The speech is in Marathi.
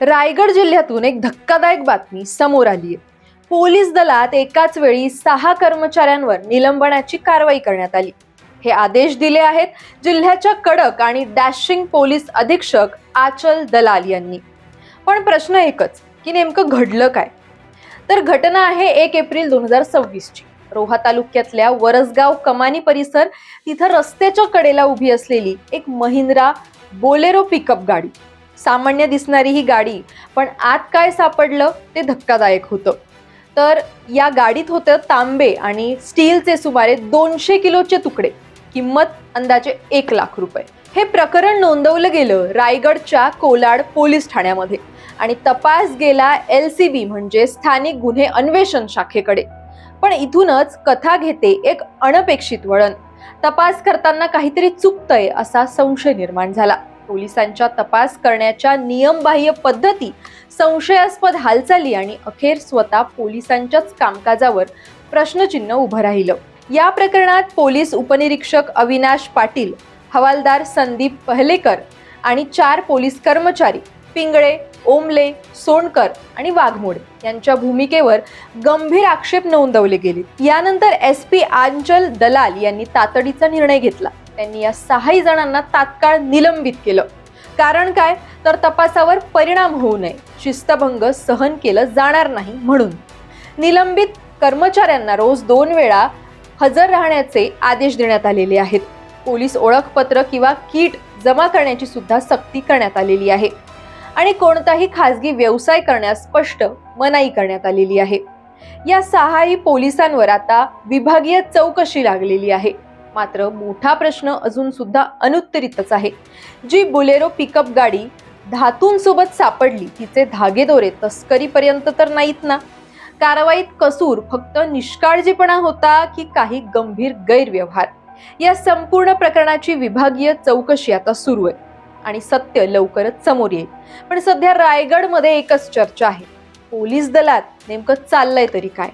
रायगड जिल्ह्यातून एक धक्कादायक बातमी समोर आली आहे। पोलीस दलात एकाच वेळी 6 कर्मचाऱ्यांवर निलंबनाची कारवाई करण्यात आली। हे आदेश दिले आहेत जिल्ह्याच्या कडक आणि डॅशिंग पोलीस अधीक्षक आचल दलाल यांनी। पण प्रश्न एकच की नेमकं घडलं काय? तर घटना आहे 1 एप्रिल 2026 ची। रोहा तालुक्यातल्या वरसगाव कमानी परिसर तिथं रस्त्याच्या कडेला उभी असलेली एक महिंद्रा बोलेरो पिकअप गाडी। सामान्य दिसणारी ही गाडी, पण आत काय सापडलं ते धक्कादायक होतं। तर या गाडीत होतं तांबे आणि स्टीलचे सुमारे 200 किलोचे तुकडे, किंमत अंदाजे 1 लाख रुपये। हे प्रकरण नोंदवलं गेलं रायगडच्या कोलाड पोलीस ठाण्यामध्ये आणि तपास गेला LCB म्हणजे स्थानिक गुन्हे अन्वेषण शाखेकडे। पण इथूनच कथा घेते एक अनपेक्षित वळण। तपास करताना काहीतरी चुकतंय असा संशय निर्माण झाला। पोलिसांच्या तपास करण्याच्या नियमबाह्य पद्धती, संशयास्पद हालचाली आणि अखेर स्वतः पोलिसांच्याच कामकाजावर प्रश्नचिन्ह उभं राहिलं। या प्रकरणात पोलीस उपनिरीक्षक अविनाश पाटील, हवालदार संदीप पहलेकर आणि 4 पोलीस कर्मचारी पिंगळे, ओमले, सोनकर आणि वाघमोडे यांच्या भूमिकेवर गंभीर आक्षेप नोंदवले गेले। यानंतर SP आचल दलाल यांनी तातडीचा निर्णय घेतला। त्यांनी या 6 जणांना तात्काळ निलंबित केलं। कारण काय? तर तपासावर परिणाम होऊ नये, शिस्तभंग सहन केलं जाणार नाही म्हणून। निलंबित कर्मचाऱ्यांना रोज 2 वेळा हजर राहण्याचे आदेश देण्यात आलेले आहेत। पोलीस ओळखपत्र किंवा किट जमा करण्याची सुद्धा सक्ती करण्यात आलेली आहे आणि कोणताही खासगी व्यवसाय करण्यास स्पष्ट मनाई करण्यात आलेली आहे। या 6 पोलिसांवर आता विभागीय चौकशी लागलेली आहे। मात्र मोठा प्रश्न अजून सुद्धा अनुत्तरितच आहे। जी बोलेरो पिकअप गाडी धातूंसोबत सापडली, तिचे धागेदोरे तस्करीपर्यंत तर नाहीत ना? कारवाईत कसूर फक्त निष्काळजीपणा होता की काही गंभीर गैरव्यवहार? या संपूर्ण प्रकरणाची विभागीय चौकशी आता सुरू आहे आणि सत्य लवकरच समोर येईल। पण सध्या रायगडमध्ये एकच चर्चा आहे, पोलीस दलात नेमकं चाललंय तरी काय?